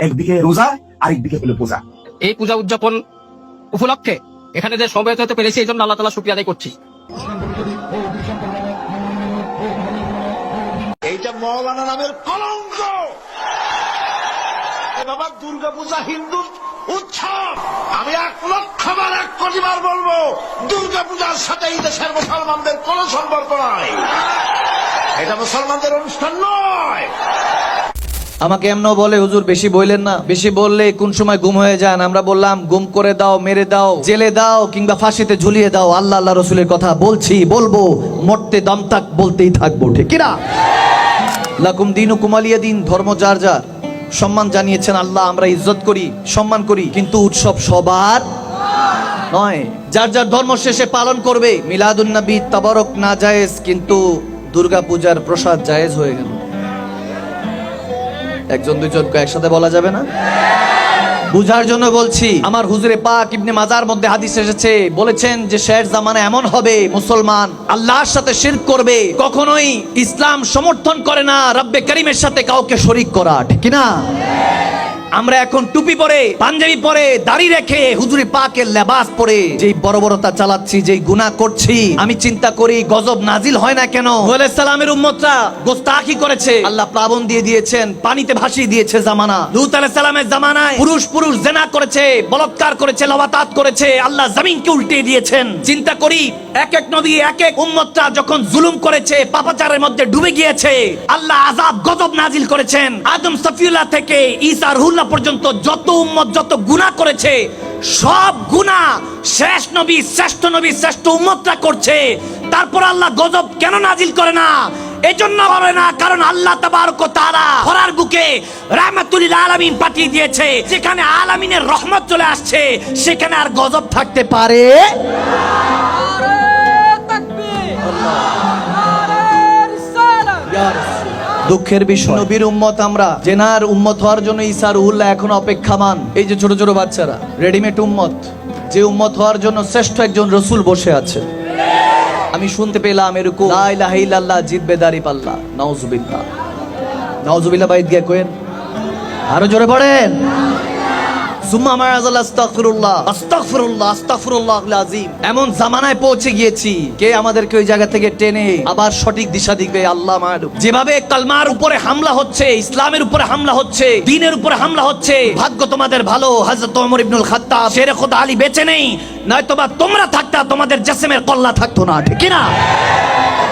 একদিকে রোজা আরেকদিকে হলো পূজা। এই পূজা উদযাপন উপলক্ষে এখানে যে সমবেত হতে পেরেছি এই জন্য আল্লাহ তাআলা শুকরিয়া আদায় করছি। এইটা মৌলানা নামের কলঙ্ক। বাবা, দুর্গা পূজা হিন্দুর উৎসব। আমি 1,00,000 1 কোটি বার বলবো, দুর্গা পূজার সাথে এই দেশের মুসলমানদের কোন সম্পর্ক নাই। এটা মুসলমানদের অনুষ্ঠান নয়। আমাকে এমনও বলে, হুজুর বেশি বললেন না, বেশি বললে কোন সময় গুম হয়ে যান। আমরা বললাম গুম করে দাও, মেরে দাও, জেলে দাও, কিংবা ফাঁসিতে ঝুলিয়ে দাও, আল্লাহ আল্লাহ রসুলের কথা বলছি, বলবো, মরতে দম তাক বলতেই থাকবো, ঠিক কিনা? লাকুম দীনুকুম ওয়ালিয়া দিন। ধর্ম যার যার। সম্মান জানিয়েছেন আল্লাহ, আমরা ইজ্জত করি, সম্মান করি, কিন্তু উৎসব সবার নয়। যার যার ধর্ম শেষে পালন করবে। মিলাদুন নবী তাবারক না জায়েজ, কিন্তু দুর্গা পূজার প্রসাদ জায়েজ হয়ে গেল। একজন দুইজনকে একসাথে বলা যাবে না। বুঝার জন্য বলছি। আমার হুজুরে পাক ইবনে মাজার মধ্যে হাদিস এসেছে, বলেছেন যে শেষ জামানা এমন হবে মুসলমান আল্লাহর সাথে শিরক করবে, কখনোই ইসলাম সমর্থন করে না রব্বে করিমের সাথে কাউকে শরীক করা, ঠিক না? আমরা এখন টুপি পরে, পাঞ্জাবি পরে, দাড়ি রেখে, হুজুরে পাকের লেবাস পরে যেই বর্বরতা চালাচ্ছি, যেই গুনাহ করছি, আমি চিন্তা করি গজব নাজিল হয় না কেন? আলাইহিস সালামের উম্মতরা গোস্তাখি করেছে, আল্লাহ প্লাবন দিয়ে দিয়েছেন, পানিতে ভাসিয়ে দিয়েছে জামানা। লূত আলাইহিস সালামের জামানায় পুরুষ পুরুষ জিনা করেছে, বলাৎকার করেছে, লওয়াতাত করেছে, আল্লাহ জমিনকে উল্টে দিয়েছেন। চিন্তা করি এক এক নবী, এক এক উম্মতরা যখন জুলুম করেছে, পাপাচারের মধ্যে ডুবে গিয়েছে, আল্লাহ আযাব গজব নাজিল করেছেন। আদম সফিউল্লাহ থেকে ঈসা রুহুল্লাহ পর্যন্ত যত উম্মত যত গুনাহ করেছে, সব গুনাহ শেষ নবী, শ্রেষ্ঠ নবী, শ্রেষ্ঠ উম্মতরা করছে। তারপর আল্লাহ গজব কেন নাজিল করে না? এজন্য করে না কারণ আল্লাহ তাবারক ওয়া তাআলা খরার বুকে রাহমাতুল লিল আলামিন পাঠিয়ে দিয়েছে। যেখানে আলামিনের রহমত চলে আসছে, সেখানে আর গজব থাকতে পারে দুঃখের বিষয়। নবীর উম্মত আমরা, জেনার উম্মত হওয়ার জন্য ঈসা রুহুল্লাহ এখনো অপেক্ষামান। এই যে ছোট ছোট বাচ্চারা রেডিমেড উম্মত, যে উম্মত হওয়ার জন্য শ্রেষ্ঠ একজন রসুল বসে আছে। আমি শুনতে পেলাম এরকম লা ইলাহা ইল্লাল্লাহ জিতবে দাঁড়িপাল্লা। নাউজুবিল্লাহ, নাউজুবিল্লাহ। বাইত গিয়ে কইেন, আরো জোরে পড়েন। এমন জামানায় পৌঁছে গিয়েছি, কে আমাদেরকে ওই জায়গা থেকে টেনে আবার সঠিক দিশা দিবে আল্লাহ মালুম। যেভাবে কালমার উপরে হামলা হচ্ছে, ইসলামের উপরে হামলা হচ্ছে, দ্বীনের উপরে হামলা হচ্ছে, ভাগ্য তোমাদের ভালো হযরত ওমর ইবনুল খাত্তাব, শেরে খোদা আলী বেঁচে নেই, নয়তোবা তোমরা থাকতা, তোমাদের জিসমের কল্লা থাকতো না, ঠিক না?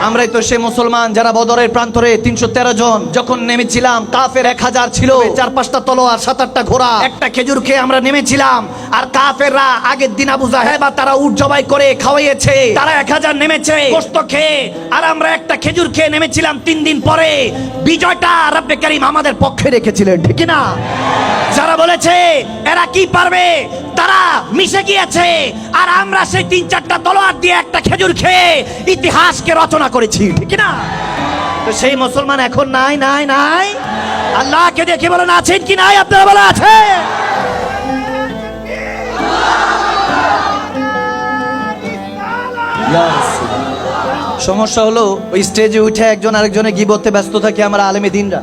আমরাই তো সে মুসলমান যারা বদরের প্রান্তরে 313 জন যখন নেমেছিলাম, কাফের 1000 ছিল, 4-5টা তলোয়ার, 7-8টা ঘোড়া, একটা খেজুর খেয়ে আমরা নেমেছিলাম। আর কাফেররা আগের দিন আবু জাহেল তারা উট জবাই করে খাওয়াইয়েছে, তারা 1000 নেমেছে গোশত খেয়ে, আর আমরা একটা খেজুর খেয়ে নেমেছিলাম। 3 দিন পরে বিজয়টা রব্বে করিম আমাদের পক্ষে রেখেছিলেন, ঠিক না? যারা বলেছে এরা কি পারবে, তারা মিশে গিয়েছে, আর আমরা সেই 3-4টা তলোয়ার দিয়ে একটা খেজুর খেয়ে ইতিহাসকে রচনা করেছি, ঠিক না? তো সেই মুসলমান এখন নাই, নাই, নাই। আল্লাহকে দেখে বলেন আছেন কি নাই? আপনারা বলে আছে। সমস্যা হলো ওই স্টেজে উঠে একজন আরেকজনে গীবতে ব্যস্ত থাকে, আমরা আলেমে দিনরা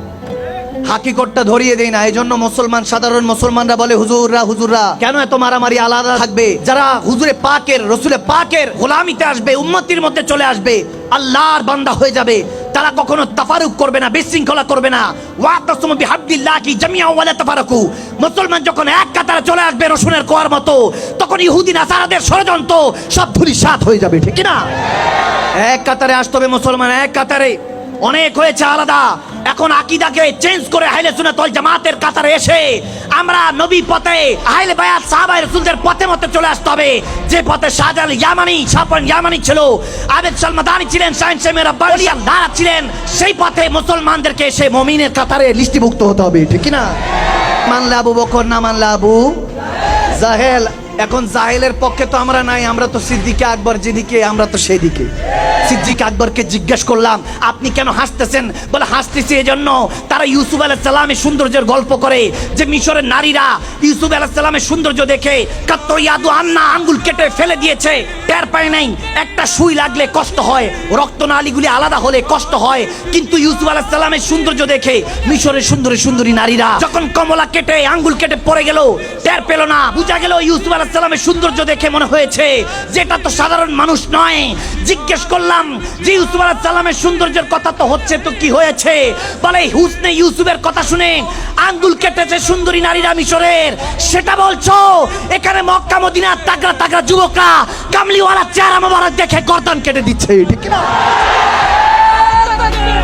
হাকিকতটা ধরিয়ে দেই না। এই জন্য মুসলমান, সাধারণ মুসলমানরা বলে হুজুররা, হুজুররা কেন এত মারামারি আলাদা থাকবে? যারা হুজুরে পাকের, রসুলে পাকের গোলামিতে আসবে, উম্মতির মধ্যে চলে আসবে, আল্লাহর বান্দা হয়ে যাবে, তারা কখনো তাফারুক করবে না, বিশৃঙ্খলা করবে না। ওয়াতাসুমু বিহাবলিল্লাহি জামিআ ওয়া লা তাফারাকু। মুসলমান যখন এক কাতারে চলে আসবে রসুনের কোয়ার মতো, তখন ইহুদি নাসারাদের ষড়যন্ত্র সব ধূলিসাৎ হয়ে যাবে, ঠিক না? এক কাতারে আসতে হবে মুসলমান, এক কাতারে। অনেক হয়েছে আলাদা, এখন আকীদাকে চেঞ্জ করে আহলে সুন্নাত ওয়াল জামাতের কাতারে এসে আমরা নবী পথে, আহলে বায়াত, সাহাবায়ে রাসূলদের পথে মতে চলে আসতে হবে। যে পথে শাহজালাল ইয়ামানি, শাহজালাল ইয়ামানি ছিল, আবেদ সালমাদানি ছিলেন, শাহিন শামে রাব্বানি আল্লাহ ছিলেন, সেই পথে মুসলমানদেরকে এসে মুমিনের কাতারে লিস্টিভুক্ত হতে হবে, ঠিক না? মানলে আবু বকর, না মানলে আবু জাহেল। এখন জাহেলের পক্ষে তো আমরা নাই, আমরা তো সিদ্দিক আকবর যেদিকে, আমরা তো সেদিকে। সিদ্দিক আকবরকে জিজ্ঞেস করলাম, আপনি কেন হাসতেছেন? বলে হাসতেছি এজন্য, তারা ইউসুফ আলাইহিস সালামের সৌন্দর্যের গল্প করে, যে মিশরের নারীরা ইউসুফ আলাইহিস সালামের সৌন্দর্য দেখে কাত্তয়াদু আন্না, আঙ্গুল কেটে ফেলে দিয়েছে, টের পায় নাই একটা সুই লাগলে কষ্ট হয়, রক্তনালীগুলি আলাদা হলে কষ্ট হয়, কিন্তু ইউসুফ আলাইহিস সালামের সৌন্দর্য দেখে মিশরের সুন্দরী সুন্দরী নারীরা যখন কমলা কেটে আঙ্গুল কেটে পড়ে গেল টের পেল না, বুঝা গেল ইউসুফ আলাইহিস সালামের সৌন্দর্য দেখে মনে হয়েছে যেটা তো সাধারণ মানুষ নয়। জিজ্ঞেস করলাম যে ইউসুফ আলাইহিস সালামের সৌন্দর্যের কথা তো হচ্ছে, তো কি হয়েছে? বলে হুসনে ইউসুফের কথা শুনে আঙ্গুল কেটেছে সুন্দরী নারীরা মিশরের। সেটা বলছো? এখানে মক্কা মদিনা তাগড়া তাগড়া যুবকরা কামলিওয়ালা চেহারা মোবারক দেখে গর্দান কেটে দিচ্ছে, ঠিক না?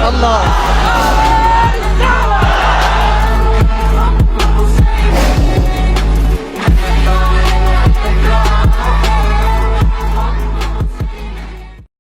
আল্লাহ